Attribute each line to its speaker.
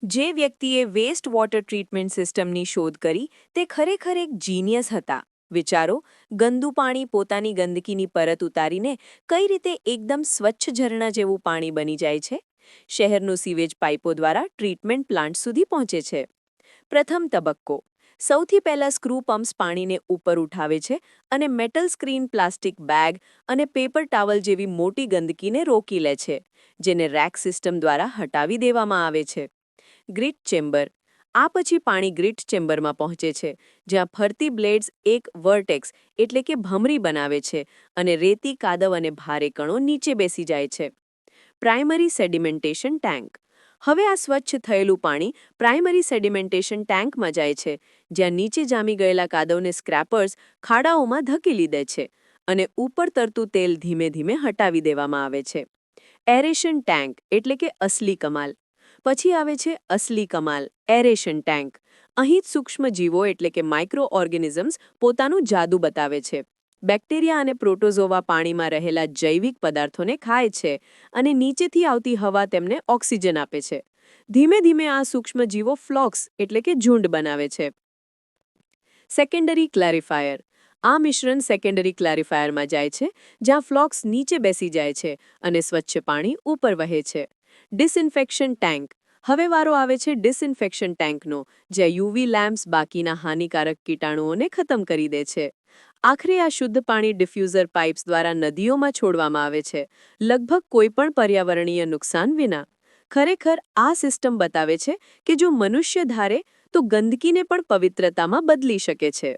Speaker 1: જે વ્યક્તિએ waste water treatment સિસ્ટમની શોધ કરી તે ખરેખર એક જીનિયસ હતા. વિચારો, ગંદુ પાણી પોતાની ગંદકીની પરત ઉતારીને કઈ રીતે એકદમ સ્વચ્છ ઝરણા જેવું પાણી બની જાય છે. શહેરનું સીવેજ પાઇપો દ્વારા ટ્રીટમેન્ટ પ્લાન્ટ સુધી પહોંચે છે. પ્રથમ તબક્કો. સૌથી પહેલા સ્ક્રૂ પમ્પ્સ પાણીને ઉપર ઉઠાવે છે અને મેટલ સ્ક્રીન, પ્લાસ્ટિક બેગ અને પેપર ટાવલ જેવી મોટી ગંદકીને રોકી લે છે, જેને રેક સિસ્ટમ દ્વારા હટાવી દેવામાં આવે છે. Greet chamber. આ પછી પાણી ગ્રીટ ચેમ્બરમાં પહોંચે છે, જ્યાં ફરતી બ્લેડ્સ એક વર્ટેક્સ એટલે કે ભમરી બનાવે છે અને રેતી, કાદવ અને ભારે કણો નીચે બેસી જાય છે. Primary sedimentation tank. હવે આ સ્વચ્છ થયેલું પાણી પ્રાઇમરી સેડિમેન્ટેશન ટેન્કમાં જાય છે, જ્યાં નીચે જામી ગયેલા કાદવને સ્ક્રેપર્સ ખાડાઓમાં ધકેલી દે છે અને ઉપર તરતું તેલ ધીમે ધીમે હટાવી દેવામાં આવે છે. એરેશન ટેન્ક એટલે કે અસલી કમાલ. પછી આવે છે અસલી કમાલ, એરેશન ટેન્ક. અહીં જ સૂક્ષ્મ જીવો એટલે કે માઇક્રો ઓર્ગેનિઝમ્સ પોતાનું જાદુ બતાવે છે. બેક્ટેરિયા અને પ્રોટોઝોવા પાણીમાં રહેલા જૈવિક પદાર્થોને ખાય છે અને નીચેથી આવતી હવા તેમને ઓક્સિજન આપે છે. ધીમે ધીમે આ સૂક્ષ્મ જીવો ફ્લોક્સ એટલે કે ઝુંડ બનાવે છે. સેકન્ડરી ક્લેરિફાયર. આ મિશ્રણ સેકન્ડરી ક્લેરિફાયરમાં જાય છે, જ્યાં ફ્લોક્સ નીચે બેસી જાય છે અને સ્વચ્છ પાણી ઉપર વહે છે. Disinfection tank. હવે વારો આવે છે ડિસઇન્ફેક્શન ટેન્કનો, જ્યાં યુવી લેમ્પ્સ બાકીના હાનિકારક કીટાણુઓને ખતમ કરી દે છે. આખરે આ શુદ્ધ પાણી ડિફ્યુઝર પાઇપ્સ દ્વારા નદીઓમાં છોડવામાં આવે છે, લગભગ કોઈપણ પર્યાવરણીય નુકસાન વિના. ખરેખર આ સિસ્ટમ બતાવે છે કે જો મનુષ્ય ધારે તો ગંદકીને પણ પવિત્રતામાં બદલી શકે છે.